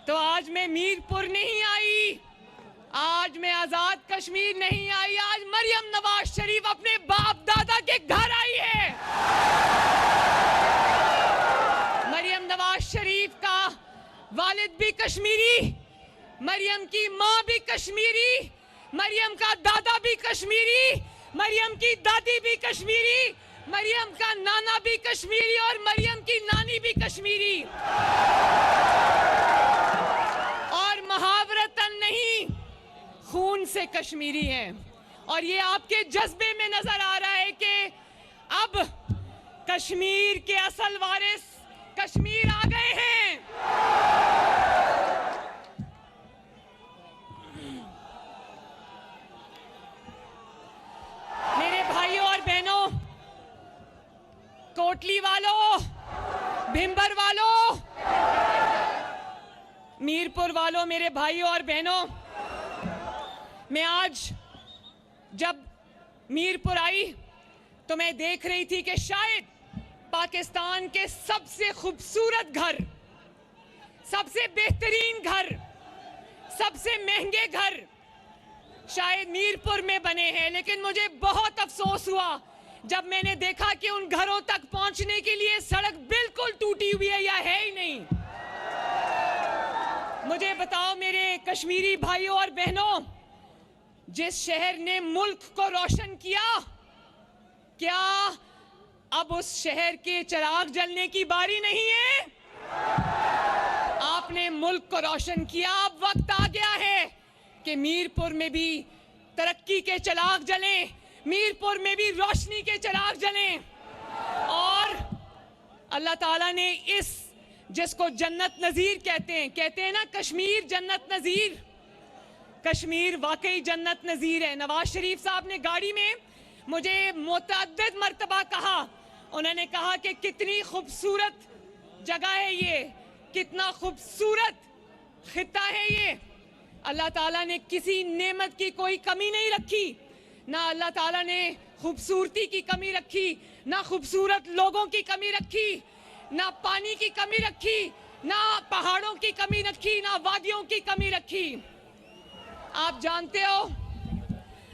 तो आज मैं मीरपुर नहीं आई, आज मैं आजाद कश्मीर नहीं आई, आज मरियम नवाज शरीफ अपने बाप दादा के घर आई है। मरियम नवाज शरीफ का वालिद भी कश्मीरी, मरियम की माँ भी कश्मीरी, मरियम का दादा भी कश्मीरी, मरियम की दादी भी कश्मीरी, मरियम का नाना भी कश्मीरी और मरियम की नानी भी कश्मीरी। और मुहावरतन नहीं, खून से कश्मीरी हैं। और ये आपके जज्बे में नजर आ रहा है कि अब कश्मीर के असल वारिस कश्मीर आ गए हैं। मेरे भाइयों और बहनों, कोटली वालों, भिंबर वालों, मीरपुर वालों, मेरे भाइयों और बहनों, मैं आज जब मीरपुर आई तो मैं देख रही थी कि शायद पाकिस्तान के सबसे खूबसूरत घर, सबसे बेहतरीन घर, सबसे महंगे घर शायद मीरपुर में बने हैं। लेकिन मुझे बहुत अफसोस हुआ जब मैंने देखा कि उन घरों तक पहुंचने के लिए सड़क बिल्कुल टूटी हुई है या है ही नहीं। मुझे बताओ मेरे कश्मीरी भाइयों और बहनों, जिस शहर ने मुल्क को रोशन किया, क्या अब उस शहर के चिराग जलने की बारी नहीं है? आपने मुल्क को रोशन किया, अब वक्त आ गया है कि मीरपुर में भी तरक्की के चिराग जलें, मीरपुर में भी रोशनी के चिराग जलें। और अल्लाह ताला ने इस, जिसको जन्नत नजीर कहते हैं ना, कश्मीर जन्नत नजीर, कश्मीर वाकई जन्नत नजीर है। नवाज शरीफ साहब ने गाड़ी में मुझे मुतअद्दिद मर्तबा कहा, उन्होंने कहा कि कितनी खूबसूरत जगह है ये, कितना खूबसूरत खिता है ये। अल्लाह ताला ने किसी नेमत की कोई कमी नहीं रखी, ना अल्लाह ताला ने खूबसूरती की कमी रखी, ना खूबसूरत लोगों की कमी रखी, ना पानी की कमी रखी, ना पहाड़ों की कमी रखी, ना वादियों की कमी रखी। आप जानते हो,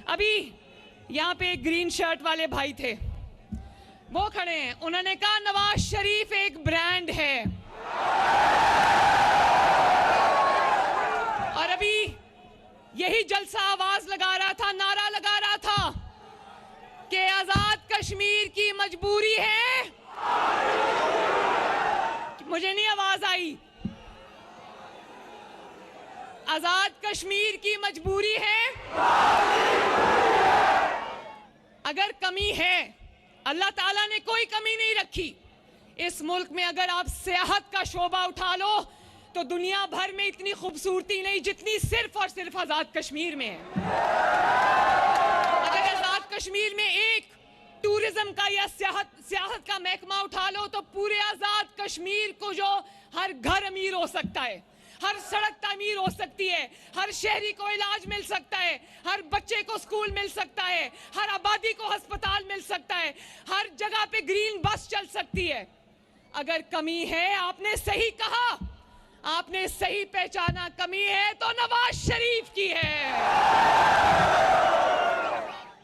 अभी यहाँ पे एक ग्रीन शर्ट वाले भाई थे, वो खड़े हैं, उन्होंने कहा नवाज शरीफ एक ब्रांड है। और अभी यही जलसा आवाज लगा रहा था, नारा लगा रहा था कि आजाद कश्मीर की मजबूरी है। मुझे नहीं आवाज आई। आजाद कश्मीर की मजबूरी है। अगर कमी है, अल्लाह ताला ने कोई कमी नहीं रखी इस मुल्क में। अगर आप सियाहत का शोबा उठा लो तो दुनिया भर में इतनी खूबसूरती नहीं जितनी सिर्फ और सिर्फ आजाद कश्मीर में है। अगर आजाद कश्मीर में एक टूरिज्म का या सियाहत का महकमा उठा लो तो पूरे आजाद कश्मीर को जो हर घर अमीर हो सकता है, हर सड़क तामीर हो सकती है, हर शहरी को इलाज मिल सकता है, हर बच्चे को स्कूल मिल सकता है, हर आबादी को अस्पताल मिल सकता है, हर जगह पे ग्रीन बस चल सकती है। अगर कमी है, आपने सही कहा, आपने सही पहचाना, कमी है तो नवाज शरीफ की है।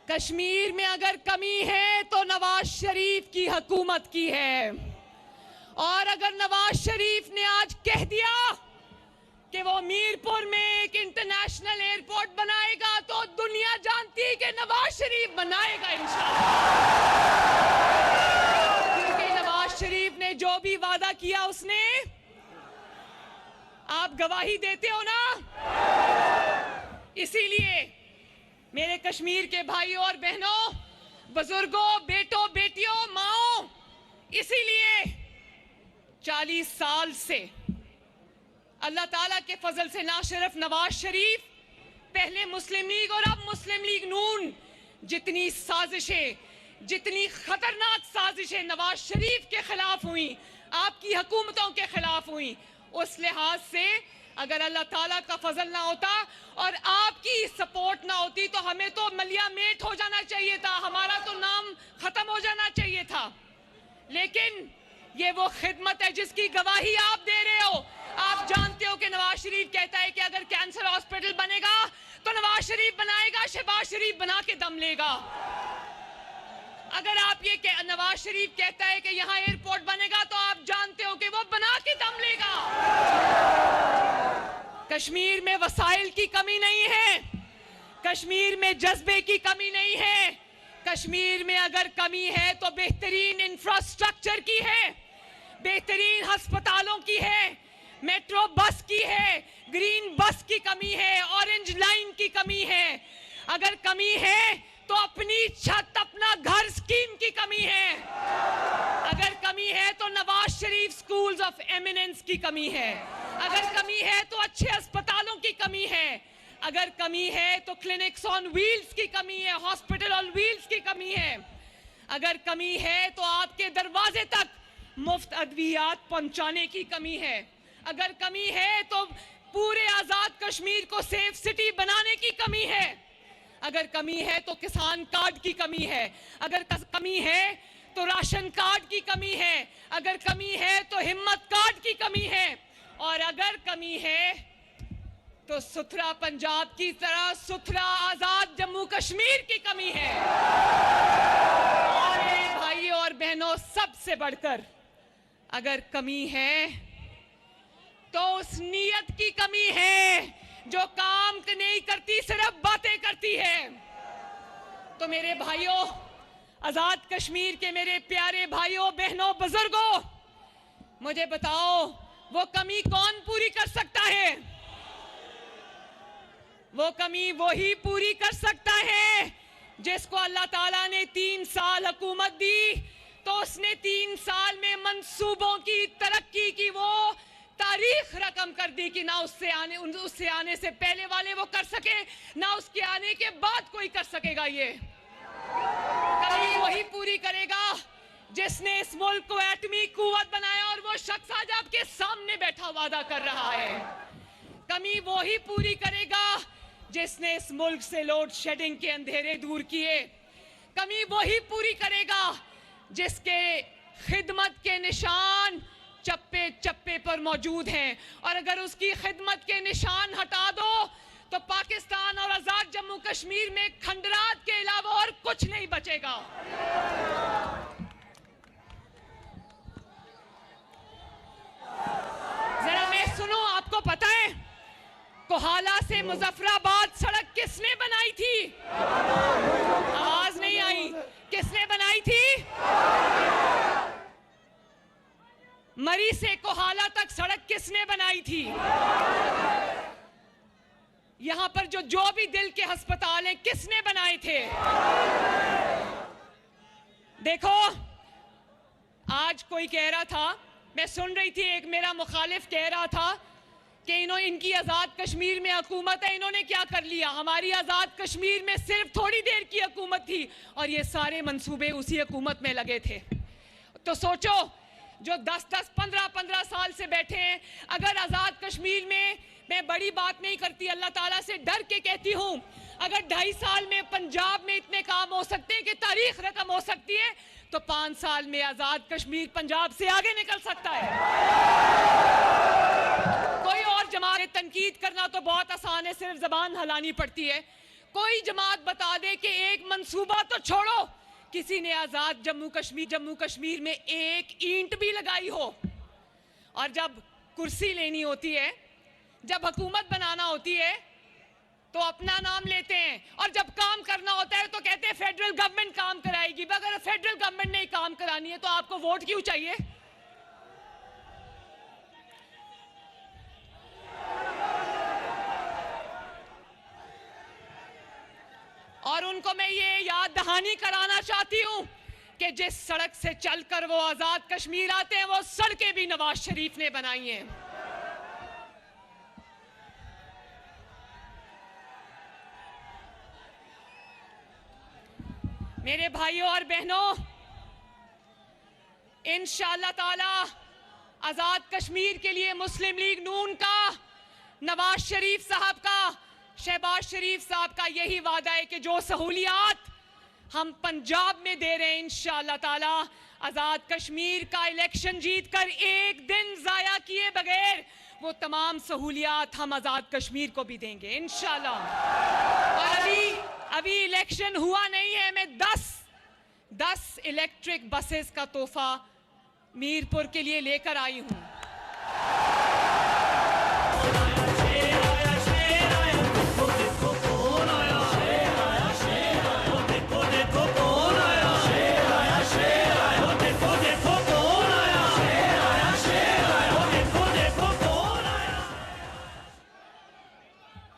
कश्मीर में अगर कमी है तो नवाज शरीफ की हुकूमत की है। और अगर नवाज शरीफ ने आज कह दिया कि वो मीरपुर में एक इंटरनेशनल एयरपोर्ट बनाएगा तो दुनिया जानती है कि नवाज शरीफ बनाएगा इंशाअल्लाह। क्योंकि नवाज शरीफ ने जो भी वादा किया उसने, आप गवाही देते हो ना। इसीलिए मेरे कश्मीर के भाइयों और बहनों, बुजुर्गों, बेटों, बेटियों, माओ, इसीलिए 40 साल से अल्लाह ताला के फजल से ना सिर्फ नवाज शरीफ, पहले मुस्लिम लीग और अब मुस्लिम लीग नून, जितनी साजिशें, जितनी खतरनाक साजिशें नवाज शरीफ के खिलाफ हुई, आपकी हुकूमतों के खिलाफ हुई, उस लिहाज से अगर अल्लाह ताला का फजल ना होता और आपकी सपोर्ट ना होती तो हमें तो मलिया मेट हो जाना चाहिए था, हमारा तो नाम खत्म हो जाना चाहिए था। लेकिन ये वो खिदमत है जिसकी गवाही आप दे रहे हो। आप जानते हो कि नवाज शरीफ कहता है कि अगर कैंसर हॉस्पिटल बनेगा तो नवाज शरीफ बनाएगा, शहबाज शरीफ बना के दम लेगा। अगर आप ये नवाज शरीफ कहता है कि यहाँ एयरपोर्ट बनेगा तो आप जानते हो कि वो बना के दम लेगा। कश्मीर में वसाइल की कमी नहीं है, कश्मीर में जज्बे की कमी नहीं है, कश्मीर में अगर कमी है तो बेहतरीन इंफ्रास्ट्रक्चर की है, बेहतरीन अस्पतालों की है, मेट्रो बस की है, ग्रीन बस की कमी है, ऑरेंज लाइन की कमी है। अगर कमी है तो अपनी छत अपना घर स्कीम की कमी है। अगर कमी है तो Nawaz Sharif schools of eminence की कमी है। अगर कमी है तो अच्छे अस्पतालों की कमी है। अगर कमी है तो क्लिनिक्स ऑन व्हील्स की कमी है, हॉस्पिटल ऑन व्हील्स की कमी है। अगर कमी है तो आपके दरवाजे तक मुफ्त अद्वियात पहुंचाने की कमी है। अगर कमी है तो पूरे आजाद कश्मीर को सेफ सिटी बनाने की कमी है। अगर कमी है तो किसान कार्ड की कमी है। अगर कमी है तो राशन कार्ड की कमी है। अगर कमी है तो हिम्मत कार्ड की कमी है। और अगर कमी है तो सुथरा पंजाब की तरह सुथरा आजाद जम्मू कश्मीर की कमी है। और भाइयों और बहनों, सबसे बढ़कर अगर कमी है तो उस नीयत की कमी है जो काम नहीं करती, सिर्फ बातें करती है। तो मेरे भाइयों, आजाद कश्मीर के मेरे प्यारे भाइयों बहनों बुजुर्गों, मुझे बताओ वो कमी कौन पूरी कर सकता है? वो कमी वही पूरी कर सकता है जिसको अल्लाह ताला ने 3 साल हुकूमत दी, तो उसने 3 साल में मंसूबों की तरक्की की वो तारीख रकम कर दी कि ना उससे आने से पहले वाले वो कर सके, ना उसके आने के बाद कोई कर सकेगा। ये कमी वही पूरी करेगा जिसने इस मुल्क को एटमी कुव्वत बनाया और वो शख्स आज आपके सामने बैठा वादा कर रहा है। कमी वही पूरी करेगा जिसने इस मुल्क से लोड शेडिंग के अंधेरे दूर किए। कमी वही पूरी करेगा जिसके खिदमत के निशान चप्पे चप्पे पर मौजूद हैं। और अगर उसकी खिदमत के निशान हटा दो तो पाकिस्तान और आजाद जम्मू कश्मीर में खंडरात के अलावा और कुछ नहीं बचेगा। जरा मैं सुनो, आपको पता है कोहाला से मुजफ्फराबाद सड़क किसने बनाई थी? आवाज नहीं आई। किसने बनाई थी? मरी से कोहाला तक सड़क किसने बनाई थी? यहां पर जो भी दिल के अस्पताल हैं किसने बनाए थे? देखो, आज कोई कह रहा था, मैं सुन रही थी, एक मेरा मुखालिफ कह रहा था कि इनकी आजाद कश्मीर में हुकूमत है, इन्होंने क्या कर लिया? हमारी आजाद कश्मीर में सिर्फ थोड़ी देर की हुकूमत थी और ये सारे मंसूबे उसी हुकूमत में लगे थे। तो सोचो, जो 10-10, 15-15 साल से बैठे हैं, अगर आजाद कश्मीर में, मैं बड़ी बात नहीं करती, अल्लाह ताला से डर के कहती हूं, अगर 2.5 साल में पंजाब में इतने काम हो सकते हैं कि तारीख रकम हो सकती है, तो 5 साल में आजाद कश्मीर पंजाब से आगे निकल सकता है। कोई और जमात तनकीद करना तो बहुत आसान है, सिर्फ जबान हिलानी पड़ती है। कोई जमात बता दे कि एक मंसूबा तो छोड़ो, किसी ने आजाद जम्मू कश्मीर में एक ईंट भी लगाई हो। और जब कुर्सी लेनी होती है, जब हुकूमत बनाना होती है तो अपना नाम लेते हैं, और जब काम करना होता है तो कहते हैं फेडरल गवर्नमेंट काम कराएगी। अगर फेडरल गवर्नमेंट ने काम करानी है तो आपको वोट क्यों चाहिए? और उनको मैं ये याद दहानी कराना चाहती हूं कि जिस सड़क से चलकर वो आजाद कश्मीर आते हैं, वो सड़कें भी नवाज शरीफ ने बनाई हैं। मेरे भाइयों और बहनों, इंशाअल्लाह ताला आजाद कश्मीर के लिए मुस्लिम लीग नून का, नवाज शरीफ साहब का, शहबाज शरीफ साहब का यही वादा है कि जो सहूलियात हम पंजाब में दे रहे हैं, इंशाअल्लाह ताला आजाद कश्मीर का इलेक्शन जीतकर एक दिन जाया किए बगैर वो तमाम सहूलियात हम आज़ाद कश्मीर को भी देंगे इंशाल्लाह। और अभी इलेक्शन हुआ नहीं है, मैं 10 इलेक्ट्रिक बसेस का तोहफा मीरपुर के लिए लेकर आई हूं।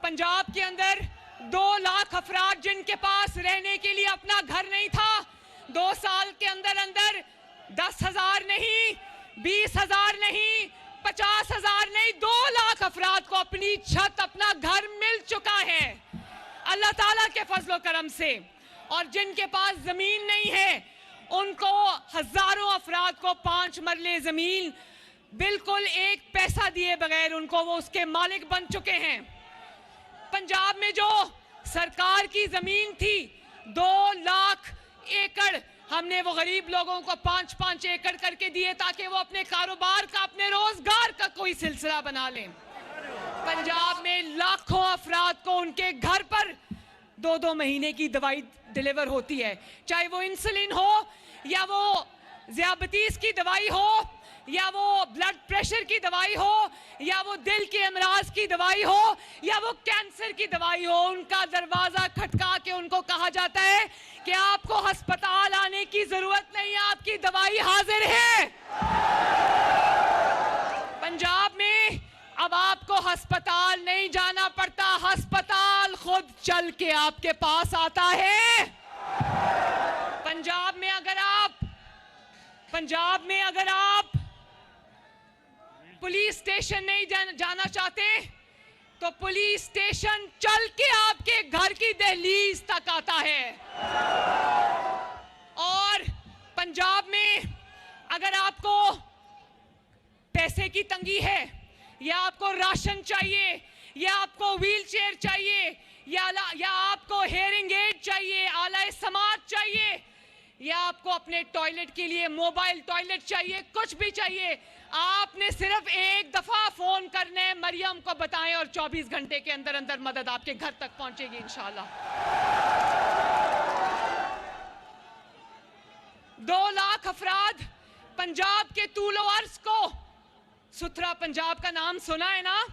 पंजाब के अंदर 2 लाख अफराद जिनके पास रहने के लिए अपना घर नहीं था, 2 साल के अंदर अंदर 10,000 नहीं, 20,000 नहीं, 50,000 नहीं, 2 लाख अफराद को अपनी छत, अपना घर मिल चुका है अल्लाह ताला के फजलो करम से। और जिनके पास जमीन नहीं है उनको, हजारों अफराद को 5 मरले जमीन बिल्कुल 1 पैसा दिए बगैर उनको वो उसके मालिक बन चुके हैं। पंजाब में जो सरकार की जमीन थी 2 लाख एकड़, हमने वो गरीब लोगों को 5-5 एकड़ करके दिए ताकि वो अपने कारोबार का, अपने रोजगार का कोई सिलसिला बना लें। पंजाब में लाखों अफराद को उनके घर पर 2-2 महीने की दवाई डिलीवर होती है, चाहे वो इंसुलिन हो या वो ज़ियाबतीस की दवाई हो या वो ब्लड प्रेशर की दवाई हो या वो दिल के अमराज की दवाई हो या वो कैंसर की दवाई हो। उनका दरवाजा खटका के उनको कहा जाता है कि आपको अस्पताल आने की जरूरत नहीं, आपकी दवाई हाजिर है। पंजाब में अब आपको अस्पताल नहीं जाना पड़ता, अस्पताल खुद चल के आपके पास आता है। पंजाब में अगर आप पुलिस स्टेशन नहीं जाना चाहते तो पुलिस स्टेशन चल के आपके घर की दहलीज तक आता है। और पंजाब में अगर आपको पैसे की तंगी है या आपको राशन चाहिए या आपको व्हील चेयर चाहिए या आपको हेयरिंग एड चाहिए, आला समात चाहिए, या आपको अपने टॉयलेट के लिए मोबाइल टॉयलेट चाहिए, कुछ भी चाहिए, आपने सिर्फ एक दफा फोन करना है, मरियम को बताएं और 24 घंटे के अंदर अंदर मदद आपके घर तक पहुंचेगी इंशाल्लाह। 2 लाख अफराद पंजाब के तूलो अर्ज को, सुथरा पंजाब का नाम सुना है ना,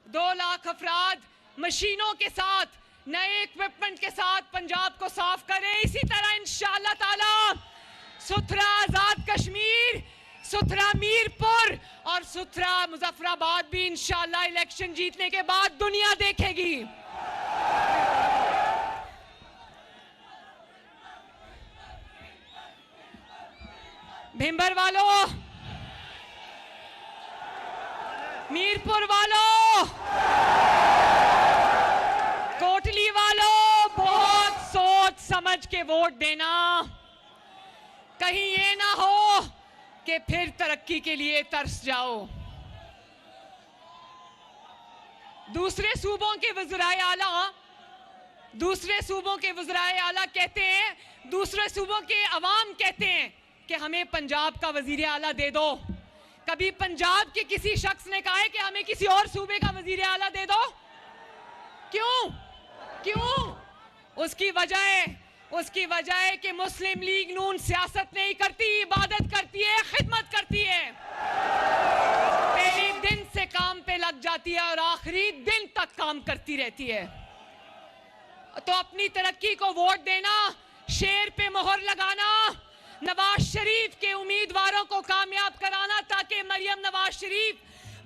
2 लाख अफराद मशीनों के साथ, नए इक्विपमेंट के साथ पंजाब को साफ करें। इसी तरह इंशाअल्लाह ताला सुथरा आजाद कश्मीर, सुथरा मीरपुर और सुथरा मुजफ्फराबाद भी इंशाअल्लाह इलेक्शन जीतने के बाद दुनिया देखेगी। भिंबर वालों, मीरपुर वालों, कोटली वालों, बहुत सोच समझ के वोट देना। कहीं ये ना हो कि फिर तरक्की के लिए तरस जाओ। दूसरे सूबों के वज़राए आला कहते हैं, दूसरे सूबों के अवाम कहते हैं कि हमें पंजाब का वज़ीर आला दे दो। कभी पंजाब के किसी शख्स ने कहा है कि हमें किसी और सूबे का वज़ीर आला दे दो? क्यों? उसकी वजह है कि मुस्लिम लीग नून सियासत नहीं करती, इबादत करती है, खिदमत करती है। पहले दिन से काम पे लग जाती है और आखिरी दिन तक काम करती रहती है। तो अपनी तरक्की को वोट देना, शेर पे मोहर लगाना, नवाज शरीफ के उम्मीदवारों को कामयाब कराना ताकि मरियम नवाज शरीफ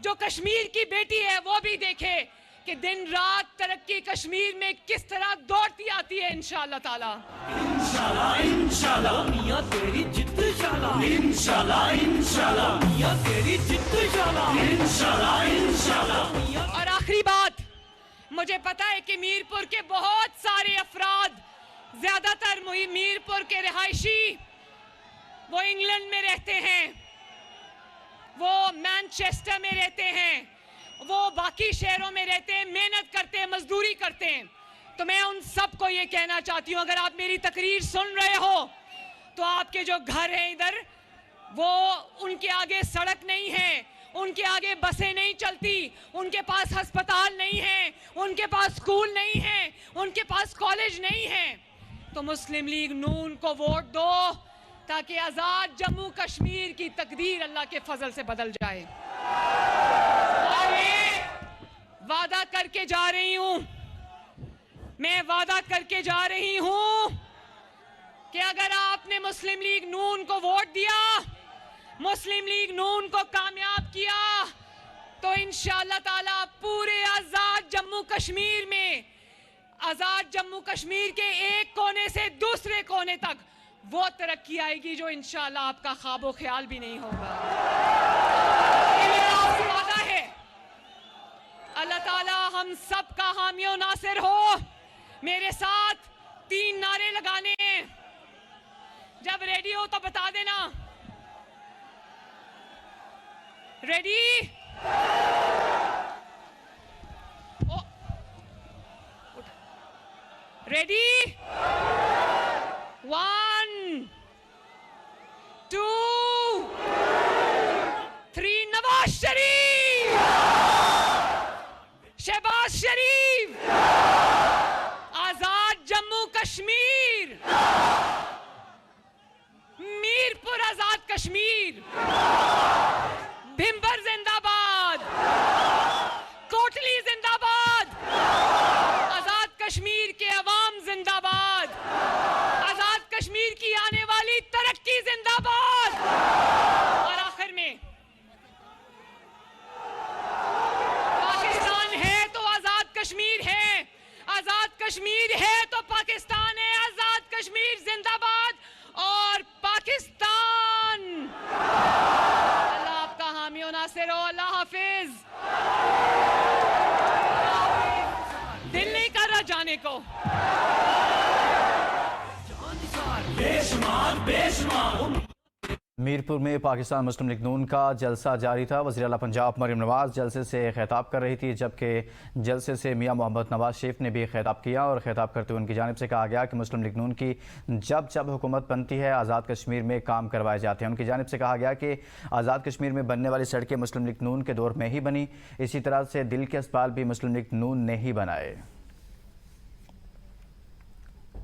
जो कश्मीर की बेटी है वो भी देखे कि दिन रात तरक्की कश्मीर में किस तरह दौड़ती आती है। इंशाअल्लाह ताला, इंशाअल्लाह मियां तेरी जिद्द इंशाअल्लाह, इंशाअल्लाह मियां तेरी जिद्द इंशाअल्लाह। और आखिरी बात, मुझे पता है कि मीरपुर के बहुत सारे अफराद, ज्यादातर मीरपुर के रिहायशी वो इंग्लैंड में रहते हैं, वो मैनचेस्टर में रहते हैं, वो बाकी शहरों में रहते हैं, मेहनत करते हैं, मजदूरी करते हैं। तो मैं उन सबको ये कहना चाहती हूँ, अगर आप मेरी तकरीर सुन रहे हो तो आपके जो घर हैं इधर, वो उनके आगे सड़क नहीं है, उनके आगे बसें नहीं चलती, उनके पास अस्पताल नहीं है, उनके पास स्कूल नहीं है, उनके पास कॉलेज नहीं है, तो मुस्लिम लीग नून को वोट दो ताकि आजाद जम्मू कश्मीर की तकदीर अल्लाह के फजल से बदल जाए। और मैं वादा करके जा रही हूं, कि अगर आपने मुस्लिम लीग नून को वोट दिया, मुस्लिम लीग नून को कामयाब किया, तो इंशाअल्लाह ताला पूरे आजाद जम्मू कश्मीर में, आजाद जम्मू कश्मीर के एक कोने से दूसरे कोने तक वो तरक्की आएगी जो इंशाअल्लाह आपका ख्वाबो ख्याल भी नहीं होगा। ये मेरा आपसे वादा है। अल्लाह ताला हम सब का हामी और नासिर हो। मेरे साथ 3 नारे लगाने हैं। जब रेडी हो तो बता देना। रेडी? रेडी? 1 2 3 नवाज शरीफ, शहबाज शरीफ, आजाद जम्मू कश्मीर, मीरपुर आजाद कश्मीर, भिंबर जिंदाबाद, कोटली जिंदाबाद, आजाद कश्मीर के अवाम जिंदाबाद, आजाद कश्मीर की आने वाली तरक्की जिंदाबाद। और आखिर में, पाकिस्तान है तो आजाद कश्मीर है, आजाद कश्मीर है तो पाकिस्तान है। आजाद कश्मीर जिंदाबाद और पाकिस्तान। अल्लाह आपका हामी और नासिर हो। अल्लाह हाफिज। दिल नहीं कर रहा जाने को। मीरपुर में पाकिस्तान मुस्लिम लीग नून का जलसा जारी था। वज़ीर आला पंजाब मरियम नवाज़ जलसे से खिताब कर रही थी, जबकि जलसे से मियां मोहम्मद नवाज शरीफ ने भी खिताब किया और खिताब करते हुए उनकी जानिब से कहा गया कि मुस्लिम लीग नून की जब जब हुकूमत बनती है आज़ाद कश्मीर में काम करवाए जाते हैं। उनकी जानिब से कहा गया कि आज़ाद कश्मीर में बनने वाली सड़कें मुस्लिम लीग नून के दौर में ही बनी, इसी तरह से दिल के अस्पताल भी मुस्लिम लीग नून ने ही बनाए।